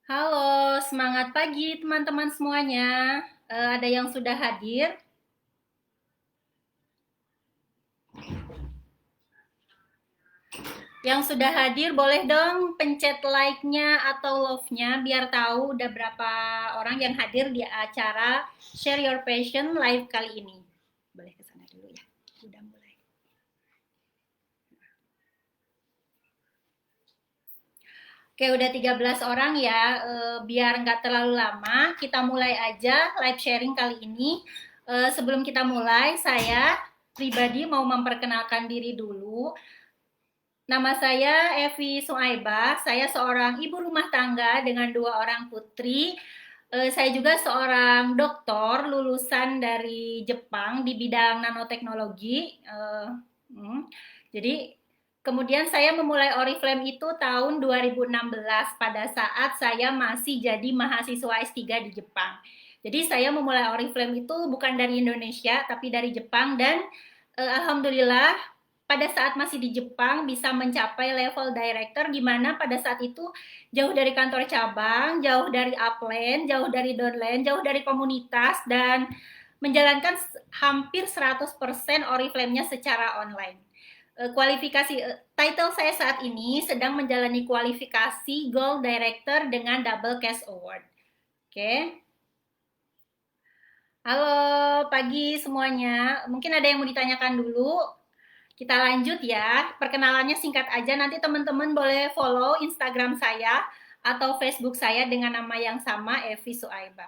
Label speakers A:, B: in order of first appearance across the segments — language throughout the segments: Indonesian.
A: Halo, semangat pagi teman-teman semuanya. Ada yang sudah hadir? Yang sudah hadir boleh dong pencet like-nya atau love-nya biar tahu udah berapa orang yang hadir di acara Share Your Passion live kali ini. Boleh ke sana dulu ya. Udah mulai. Oke, udah 13 orang ya. Biar nggak terlalu lama, kita mulai aja live sharing kali ini. Sebelum kita mulai, saya pribadi mau memperkenalkan diri dulu. Nama saya Evi Suaiba, saya seorang ibu rumah tangga dengan dua orang putri. Saya juga seorang doktor lulusan dari Jepang di bidang nanoteknologi. Hmm. Jadi kemudian saya memulai Oriflame itu tahun 2016 pada saat saya masih jadi mahasiswa S3 di Jepang. Jadi saya memulai Oriflame itu bukan dari Indonesia tapi dari Jepang dan alhamdulillah pada saat masih di Jepang bisa mencapai level director di mana pada saat itu jauh dari kantor cabang, jauh dari upline, jauh dari downline, jauh dari komunitas dan menjalankan hampir 100% Oriflame-nya secara online. Kualifikasi title saya saat ini sedang menjalani kualifikasi Gold Director dengan Double Cash Award. Oke. Halo, pagi semuanya. Mungkin ada yang mau ditanyakan dulu. Kita lanjut ya. Perkenalannya singkat aja. Nanti teman-teman boleh follow Instagram saya atau Facebook saya dengan nama yang sama, Evi Suaiba.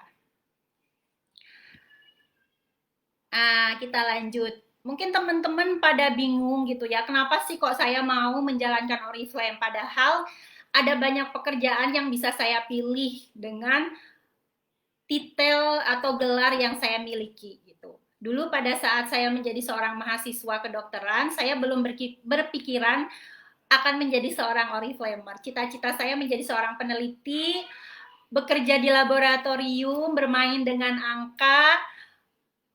A: Kita lanjut. Mungkin teman-teman pada bingung gitu ya, kenapa sih kok saya mau menjalankan Oriflame? Padahal ada banyak pekerjaan yang bisa saya pilih dengan titel atau gelar yang saya miliki gitu. Dulu pada saat saya menjadi seorang mahasiswa kedokteran, saya belum berpikiran akan menjadi seorang Oriflamer. Cita-cita saya menjadi seorang peneliti, bekerja di laboratorium, bermain dengan angka,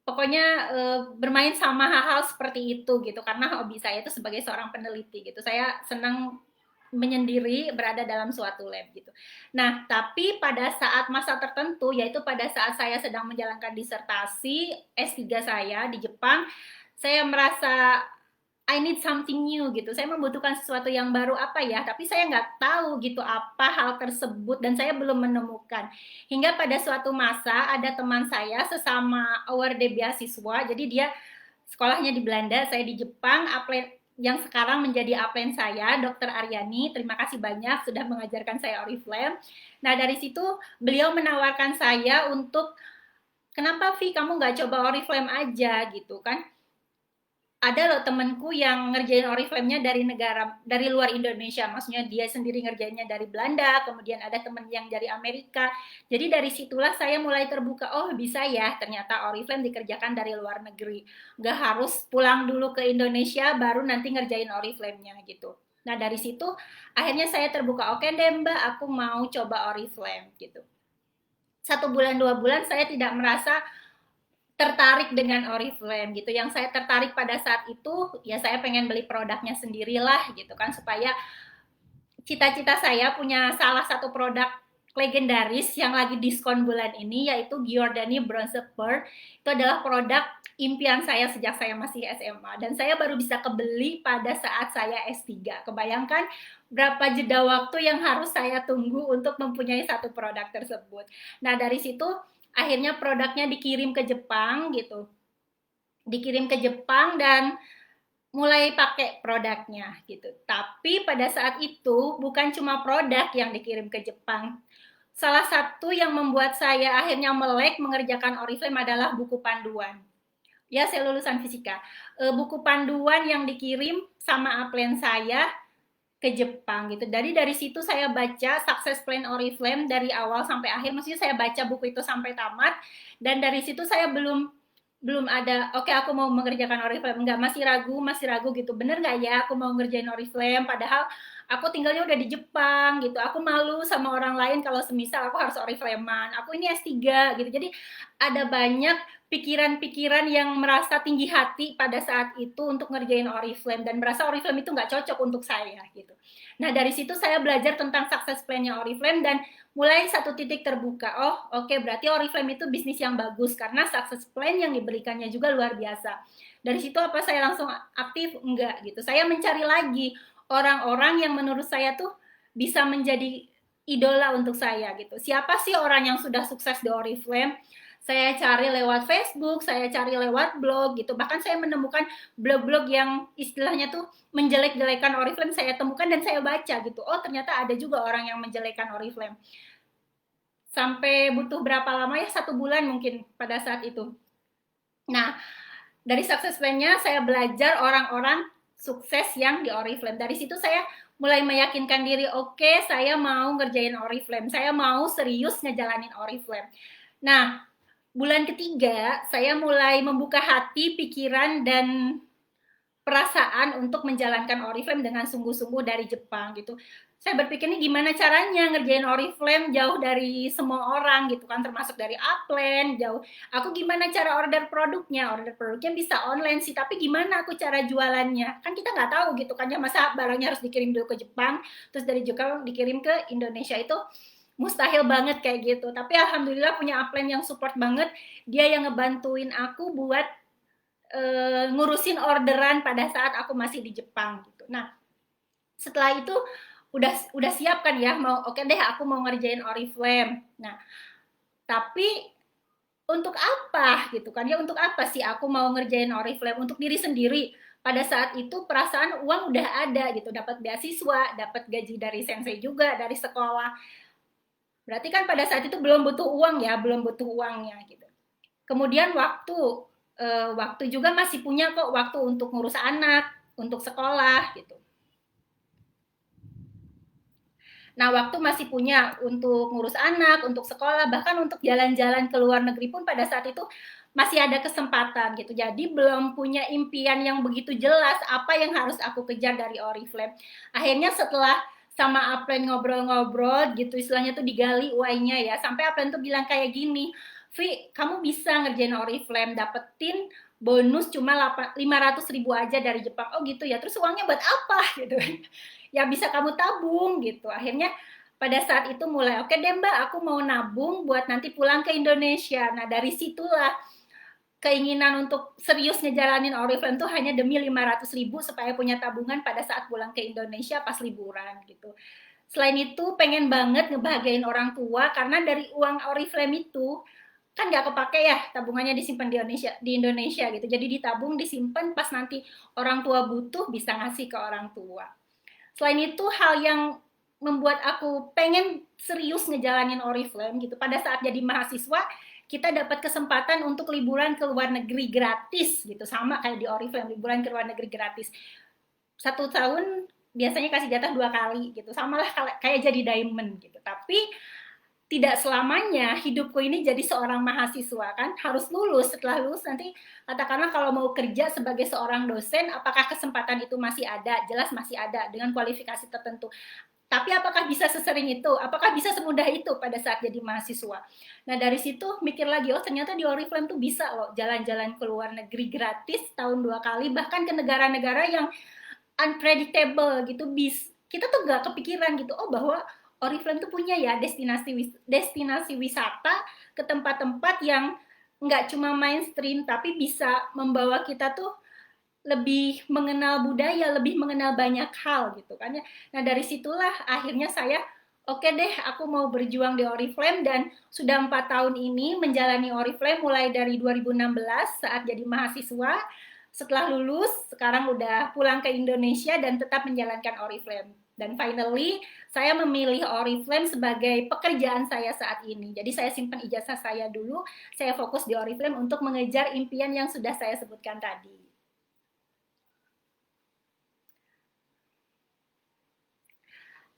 A: pokoknya bermain sama hal-hal seperti itu gitu, karena hobi saya itu sebagai seorang peneliti gitu. Saya senang menyendiri berada dalam suatu lab gitu. Nah, tapi pada saat masa tertentu, yaitu pada saat saya sedang menjalankan disertasi S3 saya di Jepang, saya merasa I need something new gitu. Saya membutuhkan sesuatu yang baru apa ya, tapi saya nggak tahu gitu apa hal tersebut dan saya belum menemukan. Hingga pada suatu masa ada teman saya sesama award beasiswa, jadi dia sekolahnya di Belanda, saya di Jepang, yang sekarang menjadi upline saya, Dr. Aryani. Terima kasih banyak sudah mengajarkan saya Oriflame. Nah, dari situ beliau menawarkan saya untuk kenapa Vi kamu nggak coba Oriflame aja gitu kan? Ada loh temenku yang ngerjain Oriflame-nya dari luar Indonesia, maksudnya dia sendiri ngerjainnya dari Belanda, kemudian ada temen yang dari Amerika. Jadi dari situlah saya mulai terbuka, oh bisa ya ternyata Oriflame dikerjakan dari luar negeri, nggak harus pulang dulu ke Indonesia baru nanti ngerjain Oriflame-nya gitu. Nah dari situ akhirnya saya terbuka, oke deh mbak aku mau coba Oriflame gitu. 1 bulan 2 bulan saya tidak merasa tertarik dengan Oriflame gitu. Yang saya tertarik pada saat itu ya saya pengen beli produknya sendirilah gitu kan, supaya cita-cita saya punya salah satu produk legendaris yang lagi diskon bulan ini yaitu Giordani Bronze Pearl. Itu adalah produk impian saya sejak saya masih SMA dan saya baru bisa kebeli pada saat saya S3. Kebayangkan berapa jeda waktu yang harus saya tunggu untuk mempunyai satu produk tersebut. Nah, dari situ akhirnya produknya dikirim ke Jepang gitu. Dikirim ke Jepang dan mulai pakai produknya gitu. Tapi pada saat itu bukan cuma produk yang dikirim ke Jepang. Salah satu yang membuat saya akhirnya melek mengerjakan Oriflame adalah buku panduan. Ya, saya lulusan fisika. Buku panduan yang dikirim sama upline saya ke Jepang gitu. Dari situ saya baca Success Plan Oriflame dari awal sampai akhir. Maksudnya saya baca buku itu sampai tamat dan dari situ saya belum belum ada oke aku mau mengerjakan Oriflame, enggak, masih ragu gitu, bener nggak ya aku mau ngerjain Oriflame padahal aku tinggalnya udah di Jepang gitu, aku malu sama orang lain kalau semisal aku harus Oriflamean, aku ini S3 gitu. Jadi ada banyak pikiran-pikiran yang merasa tinggi hati pada saat itu untuk ngerjain Oriflame dan merasa Oriflame itu nggak cocok untuk saya gitu. Nah dari situ saya belajar tentang success plan-nya Oriflame dan mulai satu titik terbuka. Oh oke, berarti Oriflame itu bisnis yang bagus karena success plan yang diberikannya juga luar biasa. Dari situ apa saya langsung aktif? Enggak gitu. Saya mencari lagi orang-orang yang menurut saya tuh bisa menjadi idola untuk saya gitu. Siapa sih orang yang sudah sukses di Oriflame? Saya cari lewat Facebook, saya cari lewat blog gitu. Bahkan saya menemukan blog-blog yang istilahnya tuh menjelek-jelekan Oriflame, saya temukan dan saya baca gitu. Oh, ternyata ada juga orang yang menjelekkan Oriflame. Sampai butuh berapa lama ya? 1 bulan mungkin pada saat itu. Nah, dari success plan-nya saya belajar orang-orang sukses yang di Oriflame. Dari situ saya mulai meyakinkan diri, oke, saya mau ngerjain Oriflame. Saya mau serius ngejalanin Oriflame. Nah, bulan ketiga, saya mulai membuka hati, pikiran, dan perasaan untuk menjalankan Oriflame dengan sungguh-sungguh dari Jepang gitu. Saya berpikir nih gimana caranya ngerjain Oriflame jauh dari semua orang gitu kan, termasuk dari upline, jauh. Aku gimana cara order produknya? Order produknya bisa online sih, tapi gimana aku cara jualannya? Kan kita nggak tahu gitu kan ya, masa barangnya harus dikirim dulu ke Jepang, terus dari Jepang dikirim ke Indonesia, itu mustahil banget kayak gitu. Tapi alhamdulillah punya upline yang support banget, dia yang ngebantuin aku buat ngurusin orderan pada saat aku masih di Jepang gitu. Nah, setelah itu udah siap kan ya, mau oke deh aku mau ngerjain Oriflame. Nah, tapi untuk apa gitu kan ya, untuk apa sih aku mau ngerjain Oriflame? Untuk diri sendiri. Pada saat itu perasaan uang udah ada gitu, dapat beasiswa, dapat gaji dari sensei juga, dari sekolah. Berarti kan pada saat itu belum butuh uang ya, belum butuh uangnya gitu. Kemudian waktu juga masih punya kok, waktu untuk ngurus anak, untuk sekolah gitu. Nah, waktu masih punya untuk ngurus anak, untuk sekolah, bahkan untuk jalan-jalan ke luar negeri pun pada saat itu masih ada kesempatan gitu. Jadi belum punya impian yang begitu jelas apa yang harus aku kejar dari Oriflame. Akhirnya setelah sama upline ngobrol-ngobrol gitu, istilahnya tuh digali why-nya ya, sampai upline tuh bilang kayak gini, Vi, kamu bisa ngerjain Oriflame, dapetin bonus cuma 500.000 aja dari Jepang. Oh gitu ya, terus uangnya buat apa gitu. Ya bisa kamu tabung gitu. Akhirnya pada saat itu mulai, oke deh Mbak, aku mau nabung buat nanti pulang ke Indonesia. Nah dari situlah keinginan untuk serius ngejalanin Oriflame tuh hanya demi 500.000 supaya punya tabungan pada saat pulang ke Indonesia pas liburan gitu. Selain itu pengen banget ngebahagiain orang tua, karena dari uang Oriflame itu kan nggak kepake ya, tabungannya disimpan di Indonesia gitu. Jadi ditabung, disimpan, pas nanti orang tua butuh bisa ngasih ke orang tua. Selain itu hal yang membuat aku pengen serius ngejalanin Oriflame gitu, pada saat jadi mahasiswa kita dapat kesempatan untuk liburan ke luar negeri gratis gitu, sama kayak di Oriflame, liburan ke luar negeri gratis. 1 tahun biasanya kasih jatah 2 kali gitu, samalah kayak jadi diamond gitu. Tapi tidak selamanya hidupku ini jadi seorang mahasiswa kan, harus lulus. Setelah lulus nanti katakanlah kalau mau kerja sebagai seorang dosen, apakah kesempatan itu masih ada? Jelas masih ada dengan kualifikasi tertentu. Tapi apakah bisa sesering itu? Apakah bisa semudah itu pada saat jadi mahasiswa? Nah dari situ mikir lagi, oh ternyata di Oriflame tuh bisa loh jalan-jalan ke luar negeri gratis tahun 2 kali, bahkan ke negara-negara yang unpredictable gitu. Kita tuh gak kepikiran gitu, oh bahwa Oriflame tuh punya ya destinasi wisata ke tempat-tempat yang nggak cuma mainstream, tapi bisa membawa kita tuh lebih mengenal budaya, lebih mengenal banyak hal gitu kan ya. Nah dari situlah akhirnya saya oke deh, aku mau berjuang di Oriflame, dan sudah 4 tahun ini menjalani Oriflame mulai dari 2016 saat jadi mahasiswa. Setelah lulus, sekarang udah pulang ke Indonesia dan tetap menjalankan Oriflame. Dan finally, saya memilih Oriflame sebagai pekerjaan saya saat ini. Jadi saya simpan ijazah saya dulu, saya fokus di Oriflame untuk mengejar impian yang sudah saya sebutkan tadi.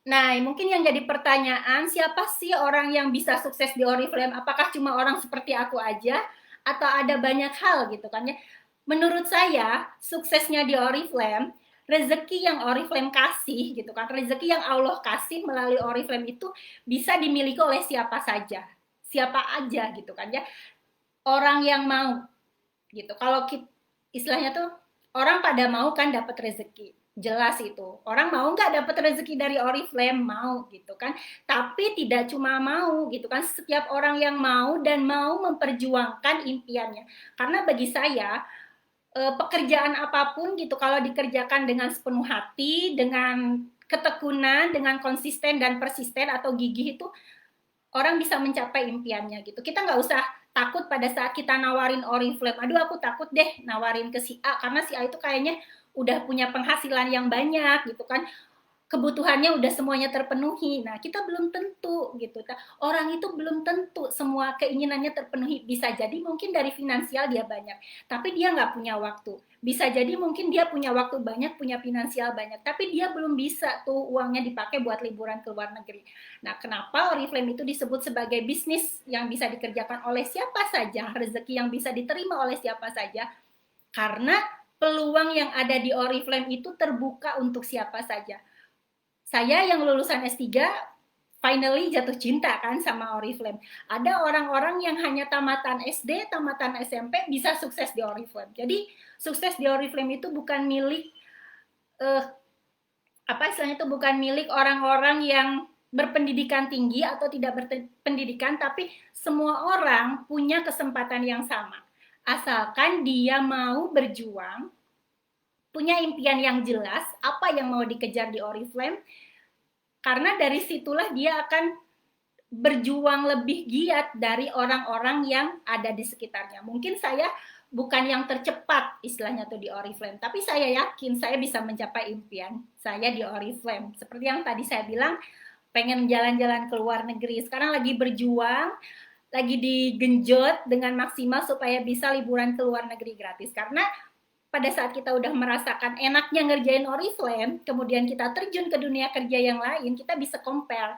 A: Nah, mungkin yang jadi pertanyaan, siapa sih orang yang bisa sukses di Oriflame? Apakah cuma orang seperti aku aja? Atau ada banyak hal gitu kan ya? Menurut saya, suksesnya di Oriflame, rezeki yang Oriflame kasih gitu kan, rezeki yang Allah kasih melalui Oriflame itu bisa dimiliki oleh siapa saja, siapa aja gitu kan ya. orang yang mau gitu. Kalau istilahnya tuh orang pada mau kan dapat rezeki, jelas itu. Orang mau nggak dapat rezeki dari Oriflame, mau gitu kan. Tapi tidak cuma mau gitu kan, setiap orang yang mau dan mau memperjuangkan impiannya. Karena bagi saya pekerjaan apapun gitu kalau dikerjakan dengan sepenuh hati, dengan ketekunan, dengan konsisten dan persisten atau gigih itu orang bisa mencapai impiannya gitu. Kita nggak usah takut pada saat kita nawarin Oriflame. Aduh aku takut deh nawarin ke si A karena si A itu kayaknya udah punya penghasilan yang banyak gitu kan, kebutuhannya udah semuanya terpenuhi. Nah, kita belum tentu gitu. Orang itu belum tentu semua keinginannya terpenuhi. Bisa jadi mungkin dari finansial dia banyak, tapi dia nggak punya waktu. Bisa jadi mungkin dia punya waktu banyak, punya finansial banyak, tapi dia belum bisa tuh uangnya dipakai buat liburan ke luar negeri. Nah, kenapa Oriflame itu disebut sebagai bisnis yang bisa dikerjakan oleh siapa saja, rezeki yang bisa diterima oleh siapa saja? Karena peluang yang ada di Oriflame itu terbuka untuk siapa saja. Saya yang lulusan S3 finally jatuh cinta kan sama Oriflame. Ada orang-orang yang hanya tamatan SD, tamatan SMP bisa sukses di Oriflame. Jadi sukses di Oriflame itu bukan milik apa istilahnya itu bukan milik orang-orang yang berpendidikan tinggi atau tidak berpendidikan, tapi semua orang punya kesempatan yang sama. Asalkan dia mau berjuang, punya impian yang jelas, apa yang mau dikejar di Oriflame, karena dari situlah dia akan berjuang lebih giat dari orang-orang yang ada di sekitarnya. Mungkin saya bukan yang tercepat istilahnya tuh di Oriflame, tapi saya yakin saya bisa mencapai impian saya di Oriflame. Seperti yang tadi saya bilang, pengen jalan-jalan ke luar negeri. Sekarang lagi berjuang, lagi digenjot dengan maksimal supaya bisa liburan ke luar negeri gratis. Karena pada saat kita udah merasakan enaknya ngerjain Oriflame, kemudian kita terjun ke dunia kerja yang lain, kita bisa compare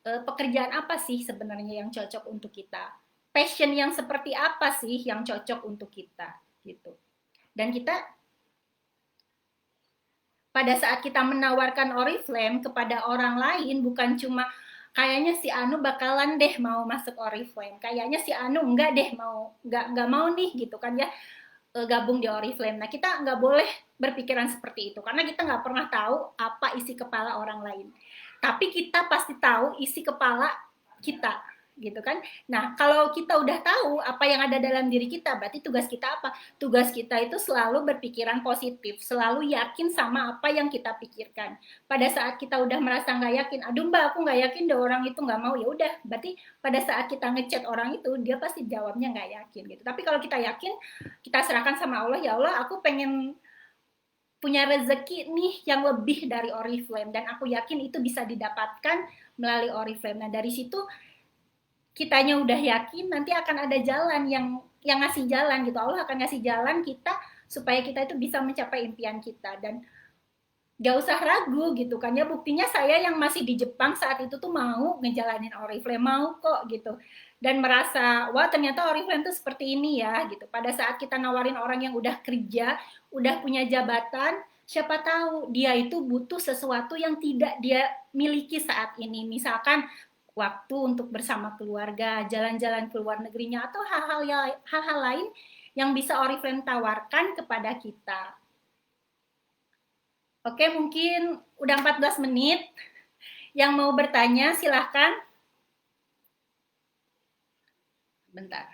A: pekerjaan apa sih sebenarnya yang cocok untuk kita, passion yang seperti apa sih yang cocok untuk kita gitu. Dan kita pada saat kita menawarkan Oriflame kepada orang lain, bukan cuma kayaknya si Anu bakalan deh mau masuk Oriflame, kayaknya si Anu enggak deh mau enggak mau nih gitu kan ya, gabung di Oriflame. Nah, kita nggak boleh berpikiran seperti itu karena kita nggak pernah tahu apa isi kepala orang lain. Tapi kita pasti tahu isi kepala kita, gitu kan? Nah, kalau kita udah tahu apa yang ada dalam diri kita, berarti tugas kita apa? Tugas kita itu selalu berpikiran positif, selalu yakin sama apa yang kita pikirkan. Pada saat kita udah merasa nggak yakin, aduh mbak, aku nggak yakin deh orang itu nggak mau, ya udah, berarti pada saat kita ngechat orang itu, dia pasti jawabnya nggak yakin gitu. Tapi kalau kita yakin, kita serahkan sama Allah, ya Allah, aku pengen punya rezeki nih yang lebih dari Oriflame dan aku yakin itu bisa didapatkan melalui Oriflame. Nah, dari situ kitanya udah yakin, nanti akan ada jalan yang ngasih jalan gitu. Allah akan ngasih jalan kita supaya kita itu bisa mencapai impian kita dan gak usah ragu gitu kan ya. Buktinya saya yang masih di Jepang saat itu tuh mau ngejalanin Oriflame, mau kok gitu, dan merasa wah ternyata Oriflame tuh seperti ini ya gitu. Pada saat kita nawarin orang yang udah kerja, udah punya jabatan, siapa tahu dia itu butuh sesuatu yang tidak dia miliki saat ini, misalkan waktu untuk bersama keluarga, jalan-jalan ke luar negerinya, atau hal-hal lain yang bisa Oriflame tawarkan kepada kita. Oke, mungkin udah 14 menit. Yang mau bertanya silahkan. Bentar.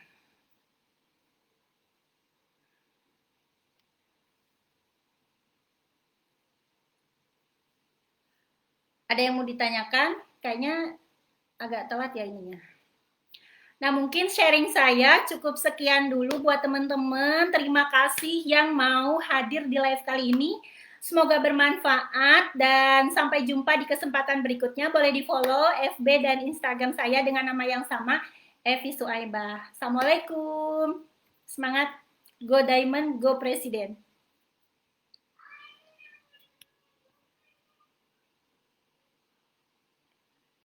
A: Ada yang mau ditanyakan? Kayaknya agak telat ya ininya. Nah, mungkin sharing saya cukup sekian dulu buat teman-teman. Terima kasih yang mau hadir di live kali ini. Semoga bermanfaat dan sampai jumpa di kesempatan berikutnya. Boleh di-follow FB dan Instagram saya dengan nama yang sama, Evi Suaibah. Assalamualaikum. Semangat, go Diamond, go Presiden.